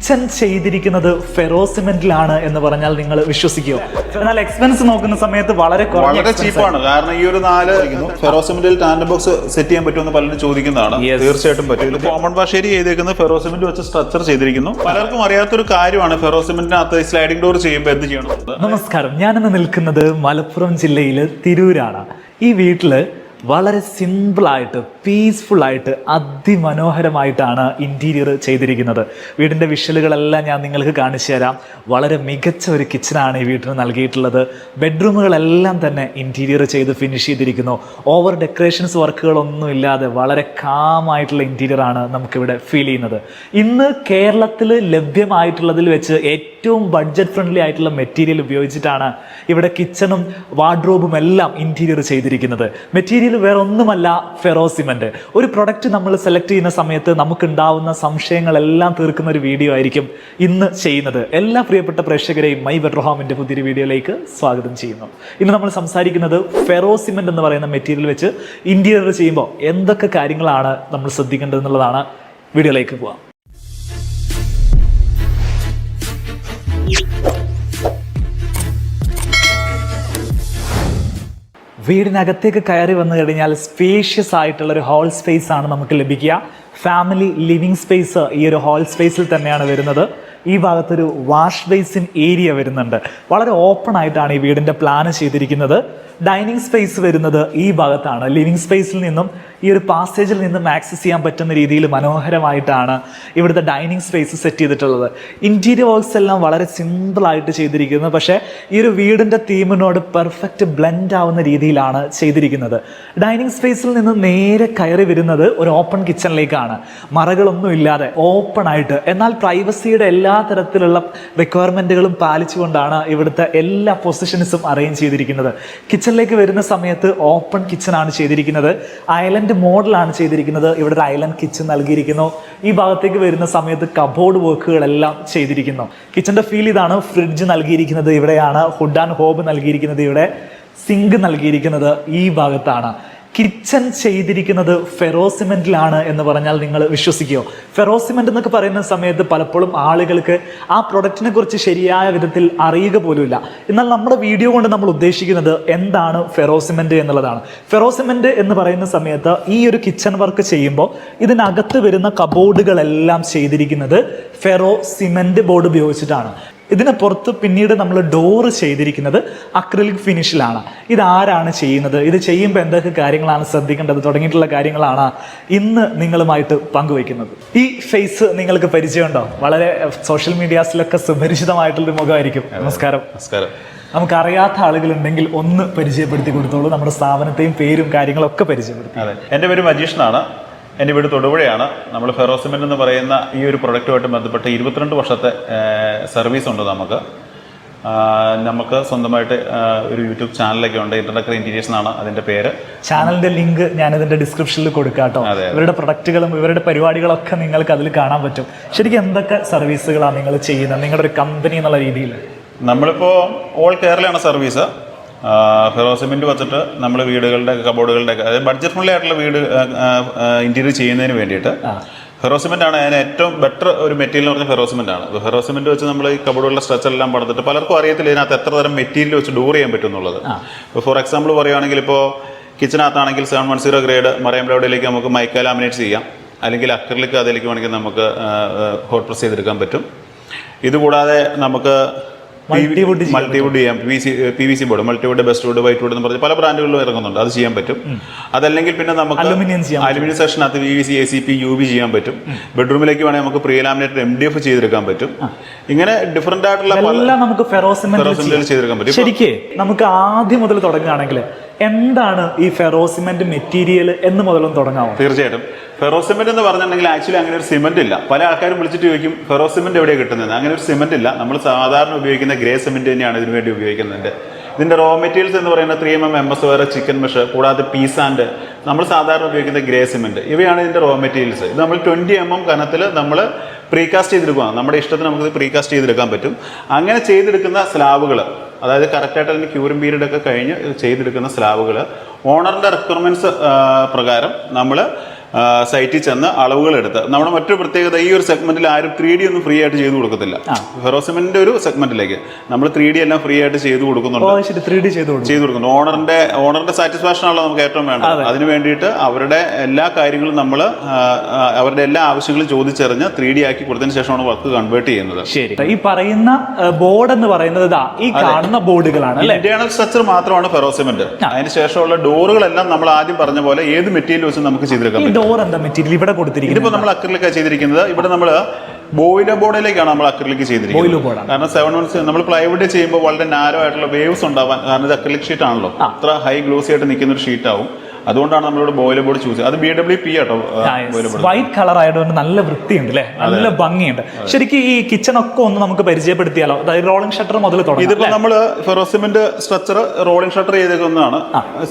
Kitchen ചെയ്തിരിക്കുന്നത് ferro സിമെന്റിലാണ് എന്ന് പറഞ്ഞാൽ നിങ്ങൾ വിശ്വസിക്കുമോ? എന്നാൽ എക്സ്പെൻസ് നോക്കുന്ന സമയത്ത് വളരെ ചീപ്പാണ്. കാരണം ഈ ഒരു 4 ഫെറോ സിമെന്റിൽ ടാൻഡം ബോക്സ് സെറ്റ് ചെയ്യാൻ പറ്റുമെന്ന് പലരും ചോദിക്കുന്നതാണ്. തീർച്ചയായിട്ടും പറ്റും. കോമൺ ഭാഷയിൽ ചെയ്തേക്കുന്നത് ഫെറോ സിമെന്റ് വെച്ച് സ്ട്രക്ചർ ചെയ്തിരിക്കുന്നു. പലർക്കും അറിയാത്തൊരു കാര്യമാണ് ഫെറോ സിമെന്റിനകത്ത് സ്ലൈഡിംഗ് ഡോർ ചെയ്യുമ്പോൾ എന്ത് ചെയ്യണം. നമസ്കാരം, ഞാനിന്ന് നിൽക്കുന്നത് മലപ്പുറം ജില്ലയിൽ തിരൂരാണ്. ഈ വീട്ടില് വളരെ സിമ്പിളായിട്ട് പീസ്ഫുള്ളായിട്ട് അതിമനോഹരമായിട്ടാണ് ഇൻറ്റീരിയർ ചെയ്തിരിക്കുന്നത്. വീടിൻ്റെ വിഷ്വലുകളെല്ലാം ഞാൻ നിങ്ങൾക്ക് കാണിച്ചു തരാം. വളരെ മികച്ച ഒരു കിച്ചണാണ് ഈ വീട്ടിന് നൽകിയിട്ടുള്ളത്. ബെഡ്റൂമുകളെല്ലാം തന്നെ ഇൻറ്റീരിയർ ചെയ്ത് ഫിനിഷ് ചെയ്തിരിക്കുന്നു. ഓവർ ഡെക്കറേഷൻസ് വർക്കുകളൊന്നും ഇല്ലാതെ വളരെ കാമായിട്ടുള്ള ഇൻറ്റീരിയറാണ് നമുക്കിവിടെ ഫീൽ ചെയ്യുന്നത്. ഇന്ന് കേരളത്തിൽ ലഭ്യമായിട്ടുള്ളതിൽ വെച്ച് ഏറ്റവും ബഡ്ജറ്റ് ഫ്രണ്ട്ലി ആയിട്ടുള്ള മെറ്റീരിയൽ ഉപയോഗിച്ചിട്ടാണ് ഇവിടെ കിച്ചണും വാർഡ്രോബും എല്ലാം ഇൻറ്റീരിയർ ചെയ്തിരിക്കുന്നത്. മെറ്റീരിയൽ വേറെ ഒന്നുമല്ല, ഫെറോ സിമെന്റ്. ഒരു പ്രൊഡക്റ്റ് നമ്മൾ സെലക്ട് ചെയ്യുന്ന സമയത്ത് നമുക്കുണ്ടാവുന്ന സംശയങ്ങളെല്ലാം തീർക്കുന്ന ഒരു വീഡിയോ ആയിരിക്കും ഇന്ന് ചെയ്യുന്നത്. എല്ലാ പ്രിയപ്പെട്ട പ്രേക്ഷകരെയും മൈ ബെറ്റർ ഹോമിന്റെ പുതിയൊരു വീഡിയോയിലേക്ക് സ്വാഗതം ചെയ്യുന്നു. ഇന്ന് നമ്മൾ സംസാരിക്കുന്നത് ഫെറോ സിമെന്റ് എന്ന് പറയുന്ന മെറ്റീരിയൽ വെച്ച് ഇന്റീരിയർ ചെയ്യുമ്പോൾ എന്തൊക്കെ കാര്യങ്ങളാണ് നമ്മൾ ശ്രദ്ധിക്കേണ്ടത് എന്നുള്ളതാണ്. വീഡിയോയിലേക്ക് പോവാം. വീടിനകത്തേക്ക് കയറി വന്നു കഴിഞ്ഞാൽ സ്പേഷ്യസ് ആയിട്ടുള്ള ഒരു ഹാൾ സ്പേസ് ആണ് നമുക്ക് ലഭിക്കുക. ഫാമിലി ലിവിങ് സ്പേസ് ഈ ഒരു ഹാൾ സ്പേസിൽ തന്നെയാണ് വരുന്നത്. ഈ ഭാഗത്തൊരു വാഷ് ബേസിൻ ഏരിയ വരുന്നുണ്ട്. വളരെ ഓപ്പൺ ആയിട്ടാണ് ഈ വീടിൻ്റെ പ്ലാൻ ചെയ്തിരിക്കുന്നത്. ഡൈനിങ് സ്പേസ് വരുന്നത് ഈ ഭാഗത്താണ്. ലിവിങ് സ്പേസിൽ നിന്നും ഈ ഒരു പാസേജിൽ നിന്നും ആക്സസ് ചെയ്യാൻ പറ്റുന്ന രീതിയിൽ മനോഹരമായിട്ടാണ് ഇവിടുത്തെ ഡൈനിങ് സ്പേസ് സെറ്റ് ചെയ്തിട്ടുള്ളത്. ഇൻറ്റീരിയർ വർക്ക്സ് എല്ലാം വളരെ സിമ്പിളായിട്ട് ചെയ്തിരിക്കുന്നത്. പക്ഷേ ഈ ഒരു വീടിൻ്റെ തീമിനോട് പെർഫെക്റ്റ് ബ്ലെൻഡ് ആവുന്ന രീതിയിലാണ് ചെയ്തിരിക്കുന്നത്. ഡൈനിങ് സ്പേസിൽ നിന്ന് നേരെ കയറി വരുന്നത് ഒരു ഓപ്പൺ കിച്ചണിലേക്കാണ്. മറകളൊന്നും ഇല്ലാതെ ഓപ്പൺ ആയിട്ട്, എന്നാൽ പ്രൈവസിയുടെ എല്ലാ തരത്തിലുള്ള റിക്വയർമെൻറ്റുകളും പാലിച്ചുകൊണ്ടാണ് ഇവിടുത്തെ എല്ലാ പൊസിഷൻസും അറേഞ്ച് ചെയ്തിരിക്കുന്നത്. കിച്ചണിലേക്ക് വരുന്ന സമയത്ത് ഓപ്പൺ കിച്ചണാണ് ചെയ്തിരിക്കുന്നത്. ഐലൻഡ് മോഡലാണ് ചെയ്തിരിക്കുന്നത്. ഇവിടെ ഒരു ഐലൻഡ് കിച്ചൺ നൽകിയിരിക്കുന്നു. ഈ ഭാഗത്തേക്ക് വരുന്ന സമയത്ത് കബോർഡ് വർക്കുകളെല്ലാം ചെയ്തിരിക്കുന്നു. കിച്ചൻ്റെ ഫീൽ ഇതാണ്. ഫ്രിഡ്ജ് നൽകിയിരിക്കുന്നത് ഇവിടെയാണ്. ഹുഡ് ആൻഡ് ഹോബ് നൽകിയിരിക്കുന്നത് ഇവിടെ. സിങ്ക് നൽകിയിരിക്കുന്നത് ഈ ഭാഗത്താണ്. കിച്ചൺ ചെയ്തിരിക്കുന്നത് ഫെറോ സിമെന്റിലാണ് എന്ന് പറഞ്ഞാൽ നിങ്ങൾ വിശ്വസിക്കുമോ? ഫെറോ സിമെന്റ് എന്നൊക്കെ പറയുന്ന സമയത്ത് പലപ്പോഴും ആളുകൾക്ക് ആ പ്രൊഡക്റ്റിനെ കുറിച്ച് ശരിയായ വിധത്തിൽ അറിയുക പോലുമില്ല. എന്നാൽ നമ്മുടെ വീഡിയോ കൊണ്ട് നമ്മൾ ഉദ്ദേശിക്കുന്നത് എന്താണ് ഫെറോ സിമെന്റ് എന്നുള്ളതാണ്. ഫെറോ സിമെന്റ് എന്ന് പറയുന്ന സമയത്ത് ഈ ഒരു കിച്ചൺ വർക്ക് ചെയ്യുമ്പോൾ ഇതിനകത്ത് വരുന്ന കബോർഡുകളെല്ലാം ചെയ്തിരിക്കുന്നത് ഫെറോ സിമെന്റ് ബോർഡ് ഉപയോഗിച്ചിട്ടാണ്. ഇതിന് പുറത്ത് പിന്നീട് നമ്മൾ ഡോറ് ചെയ്തിരിക്കുന്നത് അക്രിലിക് ഫിനിഷിലാണ്. ഇതാരാണ് ചെയ്യുന്നത്, ഇത് ചെയ്യുമ്പോൾ എന്തൊക്കെ കാര്യങ്ങളാണ് ശ്രദ്ധിക്കേണ്ടത് തുടങ്ങിയിട്ടുള്ള കാര്യങ്ങളാണ് ഇന്ന് നിങ്ങളുമായിട്ട് പങ്കുവയ്ക്കുന്നത്. ഈ ഫേസ് നിങ്ങൾക്ക് പരിചയമുണ്ടോ? വളരെ സോഷ്യൽ മീഡിയാസിലൊക്കെ സുപരിചിതമായിട്ടുള്ളൊരു മുഖമായിരിക്കും. നമസ്കാരം. നമസ്കാരം. നമുക്കറിയാത്ത ആളുകളുണ്ടെങ്കിൽ ഒന്ന് പരിചയപ്പെടുത്തി കൊടുത്തോളൂ. നമ്മുടെ സ്ഥാപനത്തെയും പേരും കാര്യങ്ങളൊക്കെ പരിചയപ്പെടുത്തി. അതെ, എൻ്റെ പേര് മജീഷനാണ്. എൻ്റെ വീട് തൊടുപുഴയാണ്. നമ്മൾ ഫെറോ സിമെന്റ് എന്ന് പറയുന്ന ഈ ഒരു പ്രൊഡക്റ്റുമായിട്ട് ബന്ധപ്പെട്ട് 22 വർഷത്തെ സർവീസ് ഉണ്ട്. നമുക്ക് സ്വന്തമായിട്ട് ഒരു യൂട്യൂബ് ചാനലൊക്കെ ഉണ്ട്. ഇന്റർനെറ്റ് ഇന്റീരിയേഴ്സ് എന്നാണ് അതിൻ്റെ പേര്. ചാനലിൻ്റെ ലിങ്ക് ഞാനിതിൻ്റെ ഡിസ്ക്രിപ്ഷനിൽ കൊടുക്കാം കേട്ടോ. ഇവരുടെ പ്രൊഡക്റ്റുകളും ഇവരുടെ പരിപാടികളൊക്കെ നിങ്ങൾക്ക് അതിൽ കാണാൻ പറ്റും. ശരിക്കും എന്തൊക്കെ സർവീസുകളാണ് നിങ്ങൾ ചെയ്യുന്നത് നിങ്ങളുടെ ഒരു കമ്പനി എന്നുള്ള രീതിയിൽ? നമ്മളിപ്പോൾ ഓൾ കേരളയാണ് സർവീസ്. ഫെറോ സിമെന്റ് വെച്ചിട്ട് നമ്മൾ വീടുകളുടെ കബോർഡുകളുടെ അതായത് ബഡ്ജറ്റ് ഫ്രണ്ട്ലി ആയിട്ടുള്ള വീട് ഇന്റീരിയർ ചെയ്യുന്നതിന് വേണ്ടിയിട്ട് ഫെറോ സിമെന്റ് ആണ് അതിന് ഏറ്റവും ബെറ്റർ ഒരു മെറ്റീരിയൽ എന്ന് പറഞ്ഞാൽ ഫെറോ സിമെന്റ് ആണ്. ഫെറോ സിമെന്റ് വെച്ച് നമ്മൾ ഈ കബോർഡുകളുടെ സ്ട്രക്ചർ എല്ലാം പടുത്തിട്ട് പലർക്കും അറിയത്തില്ല ഇതിനകത്ത് എത്ര തരം മെറ്റീരിയൽ വെച്ച് ഡോർ ചെയ്യാൻ പറ്റും എന്നുള്ളത്. ഇപ്പോൾ ഫോർ എക്സാമ്പിൾ പറയുകയാണെങ്കിൽ ഇപ്പോൾ കിച്ചനകത്താണെങ്കിൽ 710 ഗ്രേഡ് മറൈൻ പ്ലൈവുഡിലേക്ക് നമുക്ക് മൈക്ക ലാമിനേറ്റ് ചെയ്യാം. അല്ലെങ്കിൽ അക്രിലിക് അതിലേക്ക് വേണമെങ്കിൽ നമുക്ക് ഹോട്ട് പ്രസ് ചെയ്തെടുക്കാൻ പറ്റും. ഇതുകൂടാതെ നമുക്ക് മൾട്ടിവുഡ് ചെയ്യാം. PVC board, multiwood, best wood, white wood എന്ന് പറഞ്ഞ് പല ബ്രാൻഡുകളിലും ഇറങ്ങുന്നുണ്ട്. അത് ചെയ്യാൻ പറ്റും. അതല്ലെങ്കിൽ പിന്നെ നമുക്ക് അലുമിനിയം സെക്ഷനകത്ത് PVC, ACP, UV ചെയ്യാൻ പറ്റും. ബെഡ്റൂമിലേക്ക് വേണമെങ്കിൽ നമുക്ക് പ്രീ ലാമിനേറ്റഡ് MDF ചെയ്തെടുക്കാൻ പറ്റും. ഇങ്ങനെ ഡിഫറെന്റ് ആയിട്ടുള്ള നമുക്ക് ഫെറോ സിമെന്റ് ചെയ്തെടുക്കാൻ പറ്റും. ശരിക്കും നമുക്ക് ആദ്യം മുതൽ തുടങ്ങുകയാണെങ്കിൽ എന്താണ് ഈ ഫെറോ സിമെന്റ് മെറ്റീരിയൽ എന്ന് മുതലും തുടങ്ങാമോ? തീർച്ചയായിട്ടും. ഫെറോ സിമെന്റ് എന്ന് പറഞ്ഞിട്ടുണ്ടെങ്കിൽ ആക്ച്വലി അങ്ങനെ ഒരു സിമെന്റ് ഇല്ല. പല ആൾക്കാരും വിളിച്ചിട്ട് ചോദിക്കും ഫെറോ സിമെന്റ് എവിടെയാണ് കിട്ടുന്നത്. അങ്ങനെ ഒരു സിമെന്റ് ഇല്ല. നമ്മൾ സാധാരണ ഉപയോഗിക്കുന്ന ഗ്രേ സിമെന്റ് തന്നെയാണ് ഇതിനു വേണ്ടി ഉപയോഗിക്കുന്നത്. ഇതിന്റെ റോ മെറ്റീരിയൽസ് എന്ന് പറയുന്നത് 3mm MS wire, chicken mesh, കൂടാതെ പീസ് ആൻഡ് നമ്മൾ സാധാരണ ഉപയോഗിക്കുന്ന ഗ്രേ സിമെന്റ്, ഇവയാണ് ഇതിന്റെ റോ മെറ്റീരിയൽസ്. ഇത് നമ്മൾ 20mm കനത്തിൽ നമ്മൾ പ്രീകാസ്റ്റ് ചെയ്തെടുക്കുകയാണ്. നമ്മുടെ ഇഷ്ടത്തിന് നമുക്ക് പ്രീകാസ്റ്റ് ചെയ്തെടുക്കാൻ പറ്റും. അങ്ങനെ ചെയ്തെടുക്കുന്ന സ്ലാബുകൾ, അതായത് കറക്റ്റായിട്ട് അതിൻ്റെ ക്യൂറിംഗ് പീരീഡ് ഒക്കെ കഴിഞ്ഞ് ചെയ്തെടുക്കുന്ന സ്ലാബുകൾ ഓണറിൻ്റെ റിക്വയർമെൻറ്റ്സ് പ്രകാരം നമ്മൾ സൈറ്റിൽ ചെന്ന് അളവുകൾ എടുത്ത് നമ്മുടെ മറ്റൊരു പ്രത്യേകത ഈ ഒരു സെഗ്മെന്റിൽ ആരും 3D ഒന്നും ഫ്രീ ആയിട്ട് ചെയ്ത് കൊടുക്കത്തില്ല. ഫെറോസിമെന്റിന്റെ ഒരു സെഗ്മെന്റിലേക്ക് നമ്മൾ 3D എല്ലാം ഫ്രീ ആയിട്ട് ചെയ്ത് കൊടുക്കുന്നുണ്ട്. 3D ചെയ്ത് കൊടുക്കുന്നുണ്ട്. ഓണറിന്റെ സാറ്റിസ്ഫാക്ഷൻ ആണല്ലോ നമുക്ക് ഏറ്റവും വേണ്ടത്. അതിന് വേണ്ടിയിട്ട് അവരുടെ എല്ലാ കാര്യങ്ങളും നമ്മൾ അവരുടെ എല്ലാ ആവശ്യങ്ങളും ചോദിച്ചറിഞ്ഞ് 3D ആക്കി കൊടുത്തതിന് ശേഷമാണ് വർക്ക് കൺവേർട്ട് ചെയ്യുന്നത്. ശരി, ഈ പറയുന്ന ബോർഡ് എന്ന് പറയുന്നത് ഈ കാണുന്ന ബോർഡുകളാണ്. ഇന്റേണൽ സ്ട്രക്ചർ മാത്രമാണ് ഫെറോസിമെന്റ്. അതിന് ശേഷമുള്ള ഡോറുകളെല്ലാം നമ്മൾ ആദ്യം പറഞ്ഞ പോലെ ഏത് മെറ്റീരിയൽ വെച്ച് നമുക്ക് ചെയ്തെടുക്കാം. ഡോർ എന്താ മെറ്റീരിയൽ ഇവിടെ കൊടുത്തിരിക്കുന്നത്? ഇതിപ്പോ നമ്മൾ അക്രിലിക്കാണ് ചെയ്തിരിക്കുന്നത്. ഇവിടെ നമ്മൾ ബോയിലർ ബോർഡിലേക്കാണ് നമ്മൾ അക്രിലിക് ചെയ്തിരിക്കുന്നത്. കാരണം 7/1 നമ്മൾ പ്ലൈവുഡ് ചെയ്യുമ്പോൾ വളരെ നാരോ ആയിട്ടുള്ള വേവ്സ് ഉണ്ടാവാൻ, കാരണം ഇത് അക്രിലിക് ഷീറ്റ് ആണല്ലോ, അത്ര ഹൈ ഗ്ലോസി ആയിട്ട് നിൽക്കുന്ന ഒരു ഷീറ്റ് ആവും. അതുകൊണ്ടാണ് നമ്മളിവിടെ ബോയിലർ ബോർഡ് ചൂസ് ചെയ്തത്. അത് BWP ആട്ടോ, വൈറ്റ് കളർ ആയതുകൊണ്ട് നല്ല വൃത്തിയുണ്ട് അല്ലേ, നല്ല ഭംഗിയുണ്ട്. ശരിക്കും ഈ കിച്ചൺ ഒക്കെ ഒന്ന് നമുക്ക് പരിചയപ്പെടുത്തിയാലോ? അതായത് റോളിംഗ് ഷട്ടർ മുതൽ തുടങ്ങി. ഇതിപ്പോ നമ്മൾ ഫെറോസിമെന്റ് സ്ട്രക്ചർ റോളിംഗ് ഷട്ടർ ചെയ്തേക്കുന്നതാണ്.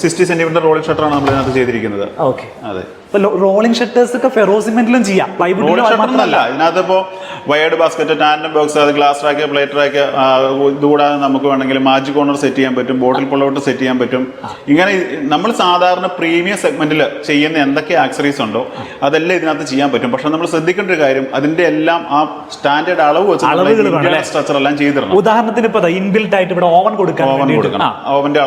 60 സെന്റിമീറ്റർ റോളിംഗ് ഷട്ടറാണ് നമ്മൾ ഇതിനകത്ത് ചെയ്തിരിക്കുന്നത്. ഓക്കെ, അതെ. റോളിംഗ് ഷട്ടേഴ്സ് ഒക്കെ ഫെറോസിമെന്റിലും ചെയ്യാം, പ്ലൈവുഡിലല്ല. ഇതിനകത്ത് ഇപ്പോൾ വയേർഡ് ബാസ്ക്കറ്റ്, ടാൻഡം ബോക്സ്, അത് ഗ്ലാസ് റാക്ക്, പ്ലേറ്റ് റാക്ക്, ഇതുകൂടാതെ നമുക്ക് വേണമെങ്കിൽ മാജിക് കോർണർ സെറ്റ് ചെയ്യാൻ പറ്റും, ബോട്ടിൽ പുള്ളൗട്ട് സെറ്റ് ചെയ്യാൻ പറ്റും. ഇങ്ങനെ നമ്മൾ സാധാരണ പ്രീമിയം സെഗ്മെന്റിൽ ചെയ്യുന്ന എന്തൊക്കെ ആക്സറീസ് ഉണ്ടോ അതെല്ലാം ഇതിനകത്ത് ചെയ്യാൻ പറ്റും. പക്ഷെ നമ്മൾ ശ്രദ്ധിക്കേണ്ട ഒരു കാര്യം, അതിന്റെ എല്ലാം ആ സ്റ്റാൻഡേർഡ് അളവ് വെച്ച് സ്ട്രക്ചർ എല്ലാം ചെയ്തിടണം. ഉദാഹരണത്തിന് ഇപ്പൊ ഇൻബിൽറ്റ് ആയിട്ട് ഇവിടെ ഓവൻ കൊടുക്കണം, ഓവന്റെ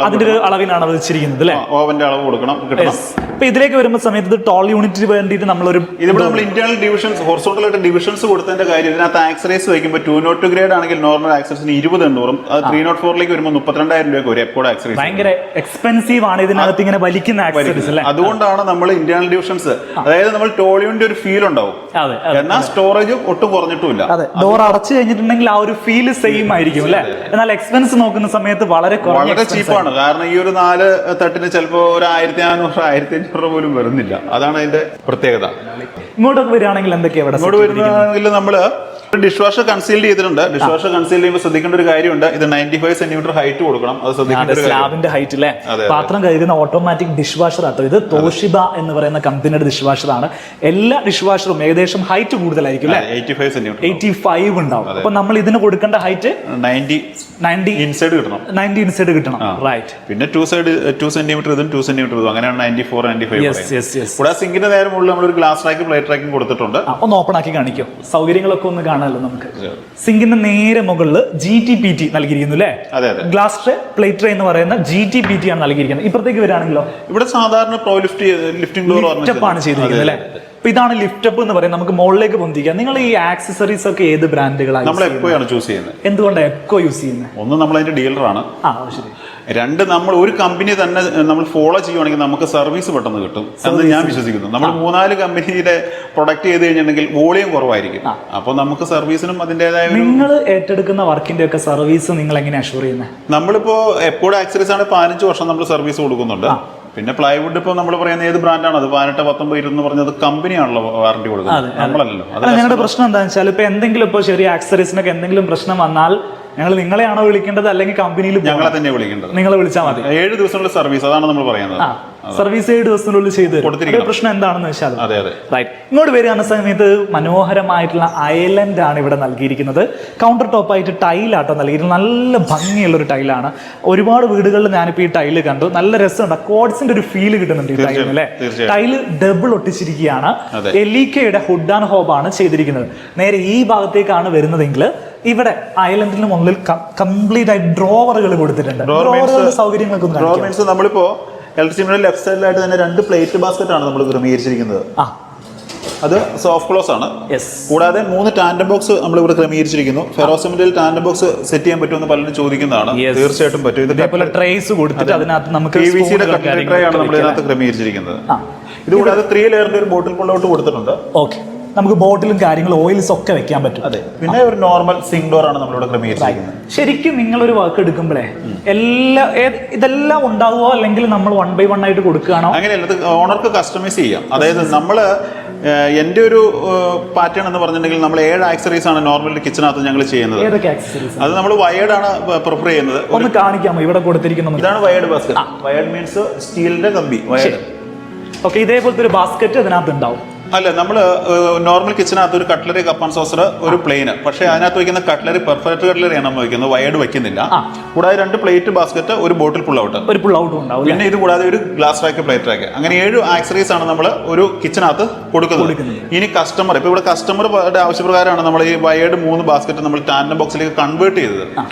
അളവിനാണ് അത് വെച്ചിരിക്കുന്നത്. ഓവന്റെ അളവ് കൊടുക്കണം, കിട്ടണം. ഇപ്പൊ ഇതിലേക്ക് വരുന്ന സമയത്ത് ടോൾ യൂണിറ്റിന് വേണ്ടിയിട്ട് നമ്മളൊരു ഇവിടെ നമ്മൾ ഇന്റേണൽ ഡിവിഷൻസ്, ഹൊറിസോണ്ടൽ ആയിട്ട് ഡിവിഷൻസ് കൊടുത്തതിന്റെ കാര്യം, ഇതിനകത്ത് ആക്സറീസ് വയ്ക്കുമ്പോൾ 202 ഗ്രേഡ് ആണെങ്കിൽ നോർമൽ ആക്സറീസിന് 20 അത് 304ലേക്ക് വരുമ്പോൾ 32,000 രൂപ ഒരു എപ്പോഴും ആക്സറീസ്. ഭയങ്കര എക്സ്പെൻസീവ് ആണ് ഇതിനകത്ത് ഇങ്ങനെ വലിക്കുന്ന ആക്സറീസ്. അതുകൊണ്ടാണ് നമ്മൾ ഇന്റേണൽ ഡിവിഷൻസ്, അതായത് നമ്മൾ ടോൾ യൂണിറ്റ് ഒരു ഫീൽ ഉണ്ടാവും, എന്നാൽ സ്റ്റോറേജ് ഒട്ടും കുറഞ്ഞിട്ടില്ല. ഡോർ അടച്ചു കഴിഞ്ഞിട്ടുണ്ടെങ്കിൽ ആ ഒരു ഫീൽ സെയിം ആയിരിക്കും അല്ലെ. എന്നാൽ എക്സ്പെൻസ് നോക്കുന്ന സമയത്ത് വളരെ ചീപ്പാണ്. കാരണം ഈ ഒരു 4 തട്ടിന് ചിലപ്പോൾ ഒരു 1400 1500 രൂപ പോലും വരുന്നില്ല. അതാണ് അതിന്റെ പ്രത്യേകത. ഇങ്ങോട്ടൊക്കെ വരികയാണെങ്കിൽ എന്തൊക്കെയാ ഇങ്ങോട്ട് വരുന്നതാണെങ്കിൽ നമ്മള് ഡിഷ് വാഷർ കൺസീൽ ചെയ്തിട്ടുണ്ട്. ഡിഷ് വാഷർ കൺസീൽ ചെയ്യുമ്പോൾ ശ്രദ്ധിക്കേണ്ട ഒരു കാര്യമുണ്ട്, ഇത് 95 സെന്റിമീറ്റർ ഹൈറ്റ് കൊടുക്കണം. അത് ശ്രദ്ധിക്കേണ്ട സ്ലാബിന്റെ ഹൈറ്റ് അല്ലേ. പാത്രം കഴുകുന്ന ഓട്ടോമാറ്റിക് ഡിഷ് വാഷർ ആട്ടോ ഇത്. തോഷിബ എന്ന് പറയുന്ന കമ്പനിയുടെ ഡിഷ് വാഷർ ആണ്. എല്ലാ ഡിഷ് വാഷറും ഏകദേശം ഹൈറ്റ് കൂടുതലായിരിക്കും അല്ലേ, 85 സെന്റിമീറ്റർ 85 ഉണ്ടാവും. അപ്പൊ നമ്മൾ ഇതിന് കൊടുക്കേണ്ട ഹൈറ്റ് 90 ഇൻസൈഡ് കിട്ടണം, 90 ഇൻസൈഡ് കിട്ടണം. റൈറ്റ്. പിന്നെ 2 സെന്റിമീറ്റർ ഇതും 2 സെന്റിമീറ്റർ ഇതും, അങ്ങനെയാണ് 94 95. കൂടാതെ സിങ്കിന്റെ നേരെ മുകളിൽ നമ്മളൊരു ഗ്ലാസ് റാക്കും പ്ലേറ്റ് റാക്കും കൊടുത്തിട്ടുണ്ട്. ഒന്ന് ഓപ്പൺ ആക്കി കാണിക്കും, സൗകര്യങ്ങളൊക്കെ ഒന്ന് കാണാമല്ലോ നമുക്ക്. സിങ്കിന്റെ നേരെ മുകളിൽ GTPT നൽകിയിരിക്കുന്നു അല്ലേ. ഗ്ലാസ് ട്രേ, പ്ലേറ്റ് ട്രേ എന്ന് പറയുന്ന GTPT ആണ് നൽകിയിരിക്കുന്നത്. ഇപ്പുറത്തേക്ക് വരികയാണെങ്കിലോ ഇവിടെ സാധാരണ പ്രോ ലിഫ്റ്റിംഗ് ഡോർ ആണ് ചെയ്തിരിക്കുന്നത് അല്ലേ. അപ്പൊ ഇതാണ് ലിഫ്റ്റ് അപ്പ് എന്ന് പറയുന്നത്, നമുക്ക് മുകളിലേക്ക് പൊന്തിക്കാം. നിങ്ങൾ ഈ ആക്സസറീസ് ഒക്കെ ഏത് ബ്രാൻഡുകളാണ്? നമ്മൾ എക്കോയാണ് ചൂസ് ചെയ്യുന്നത്. എന്തുകൊണ്ടാണ് എക്കോ യൂസ് ചെയ്യുന്നത്? ഒന്ന് നമ്മൾ അതിന്റെ ഡീലറാണ്. രണ്ട്, നമ്മൾ ഒരു കമ്പനി തന്നെ നമ്മൾ ഫോളോ ചെയ്യുവാണെങ്കിൽ നമുക്ക് സർവീസ് പെട്ടെന്ന് കിട്ടും എന്ന് ഞാൻ വിശ്വസിക്കുന്നു. നമ്മൾ 3-4 കമ്പനിയുടെ പ്രൊഡക്റ്റ് ചെയ്ത് കഴിഞ്ഞിട്ടുണ്ടെങ്കിൽ വോളിയം കുറവായിരിക്കും. അപ്പോൾ നമുക്ക് സർവീസിനും അതിൻ്റെതായ. നിങ്ങൾ ഏറ്റെടുക്കുന്ന വർക്കിന്റെ ഒക്കെ സർവീസ് നിങ്ങൾ എങ്ങനെ അഷ്യൂർ ചെയ്യുന്നത്? നമ്മളിപ്പോ എപ്പോഴും ആക്സറീസ് ആണ് 15 വർഷം നമ്മൾ സർവീസ് കൊടുക്കുന്നുണ്ട്. പിന്നെ പ്ലൈവുഡ് ഇപ്പോൾ നമ്മൾ പറയുന്ന ഏത് ബ്രാൻഡാണ് അത് 18, 19, 20 എന്ന് പറഞ്ഞത് കമ്പനിയാണല്ലോ വാറണ്ടി കൊടുക്കുന്നത്, നമ്മളല്ലല്ലോ. ഞങ്ങളുടെ പ്രശ്നം എന്താണെന്ന് വെച്ചാൽ ഇപ്പൊ എന്തെങ്കിലും ഇപ്പോൾ ചെറിയ ആക്സറീസിനൊക്കെ എന്തെങ്കിലും പ്രശ്നം വന്നാൽ ഞങ്ങൾ നിങ്ങളെയാണോ വിളിക്കേണ്ടത് അല്ലെങ്കിൽ കമ്പനിയിൽ ഞങ്ങളെ തന്നെ വിളിക്കേണ്ടത്? നിങ്ങളെ വിളിച്ചാൽ മതി. 7 ദിവസത്തിനുള്ള സർവീസ്, അതാണ് നമ്മൾ പറയുന്നത്. സർവീസ് 7 ദിവസത്തിനുള്ളിൽ ചെയ്ത് കൊടുത്തിരിക്കും. പ്രശ്നം എന്താണെന്ന് വെച്ചാൽ റൈറ്റ്. ഇങ്ങോട്ട് വരികയാണെന്ന സമയത്ത് മനോഹരമായിട്ടുള്ള ഐലൻഡ് ആണ് ഇവിടെ നൽകിയിരിക്കുന്നത്. കൗണ്ടർ ടോപ്പായിട്ട് ടൈലാട്ടോ നൽകിയിരിക്കുന്നത്. നല്ല ഭംഗിയുള്ള ഒരു ടൈലാണ്. ഒരുപാട് വീടുകളിൽ ഞാനിപ്പോൾ ഈ ടൈല് കണ്ടു, നല്ല രസമുണ്ട്. കോഡ്സിന്റെ ഒരു ഫീല് കിട്ടുന്നുണ്ട് ഈ ടൈലിന് അല്ലേ. ടൈല് ഡബിൾ ഒട്ടിച്ചിരിക്കുകയാണ്. എലീക്കയുടെ ഹുഡ് ആൻഡ് ഹോബ് ആണ് ചെയ്തിരിക്കുന്നത്. നേരെ ഈ ഭാഗത്തേക്കാണ് വരുന്നതെങ്കിൽ ഇവിടെ ഐലൻഡിന് മുകളിൽ കംപ്ലീറ്റ് ആയി ഡ്രോവറുകൾ കൊടുത്തിട്ടുണ്ട്. ഡ്രോവറുകളുടെ സൗകര്യങ്ങളൊക്കെ നമ്മളിപ്പോ ഇലക്ട്രിസിറ്റിയുടെ ലെഫ്റ്റ് സൈഡിലായിട്ട് തന്നെ 2 പ്ലേറ്റ് ബാസ്ക്കറ്റ് ആണ് നമ്മൾ ക്രമീകരിച്ചിരിക്കുന്നത്. അത് സോഫ്റ്റ് ക്ലോസ് ആണ്. കൂടാതെ 3 ടാൻഡം ബോക്സ് നമ്മൾ ഇവിടെ ക്രമീകരിച്ചിരിക്കുന്നു. ഫെറോസിമെന്റിൽ ടാൻഡം ബോക്സ് സെറ്റ് ചെയ്യാൻ പറ്റുമെന്ന് പലരും ചോദിക്കുന്നതാണ്. തീർച്ചയായിട്ടും പറ്റും. ഇതിന്റെ ട്രേസ് കൊടുത്തിട്ട് അതിനകത്ത് നമുക്ക് PVC കട്ട്ലറി ട്രേ ആണ് നമ്മൾ ഇതിനകത്ത് ക്രമീകരിച്ചിരിക്കുന്നത്. ഇത് കൂടാതെ 3 ലെയറിന്റെ ഒരു ബോട്ടിൽ പുള്ളൗട്ട് കൊടുത്തിട്ടുണ്ട്. ഓക്കെ, നമുക്ക് ബോട്ടിലും കാര്യങ്ങളും ഓയിൽസ് ഒക്കെ വെക്കാൻ പറ്റും. അതെ. പിന്നെ ഒരു നോർമൽ സിങ്ക് ഡോർ ആണ് നമ്മളിവിടെ ക്രമീകരിച്ചിരിക്കുന്നത്. ശരിക്കും നിങ്ങളൊരു വർക്ക് എടുക്കുമ്പോഴേ ഇതെല്ലാം ഉണ്ടാവുമോ അല്ലെങ്കിൽ നമ്മൾ 1 by 1 ആയിട്ട് കൊടുക്കുകയാണോ? അങ്ങനെയല്ല, ഓണർക്ക് കസ്റ്റമൈസ് ചെയ്യാം. അതായത് നമ്മള് എൻ്റെ ഒരു പാറ്റേൺ എന്ന് പറഞ്ഞിട്ടുണ്ടെങ്കിൽ നമ്മൾ 7 ആക്സറീസ് ആണ് നോർമലി കിച്ചനകത്ത് ഞങ്ങൾ ചെയ്യുന്നത്. അത് നമ്മൾ വയേർഡ് ആണ് പ്രിഫർ ചെയ്യുന്നത്. ഒന്ന് കാണിക്കാമോ ഇവിടെ കൊടുത്തിരിക്കുന്നത്? ഇതാണ് വയേർഡ് ബാസ്ക്കറ്റ്. വയേർഡ് മീൻസ് സ്റ്റീലിന്റെ കമ്പി വയേർഡ്. ഓക്കെ, ഇതേപോലത്തെ ഒരു ബാസ്ക്കറ്റ് അതിനകത്ത് ഉണ്ടാവും. അല്ല, നമ്മൾ നോർമൽ കിച്ചനകത്ത് ഒരു കട്ട്ലറി, കപ്പ് ആൻഡ് സോസർ, ഒരു പ്ലെയിന്. പക്ഷേ അതിനകത്ത് വയ്ക്കുന്ന കട്ട്ലറി പെർഫെക്റ്റ് കട്ട്ലറിയാണ് നമ്മൾ വയ്ക്കുന്നത്, വയേർഡ് വയ്ക്കുന്നില്ല. കൂടാതെ 2 പ്ലേറ്റ് ബാസ്ക്കറ്റ്, ഒരു ബോട്ടിൽ പുൾ ഔട്ട്, ഉണ്ടാവും. പിന്നെ ഇത് കൂടാതെ ഒരു ഗ്ലാസ് റാക്ക്, പ്ലേറ്റ് റാക്ക്, അങ്ങനെ 7 ആക്സറീസ് ആണ് നമ്മൾ ഒരു കിച്ചനകത്ത് കൊടുക്കുന്നത്. ഇനി കസ്റ്റമർ, ഇപ്പോൾ ഇവിടെ കസ്റ്റമറുടെ ആവശ്യപ്രകാരമാണ് നമ്മൾ ഈ വയേർഡ് 3 ബാസ്ക്കറ്റ് നമ്മൾ ടാൻഡം ബോക്സിലേക്ക് കൺവേർട്ട് ചെയ്തത്.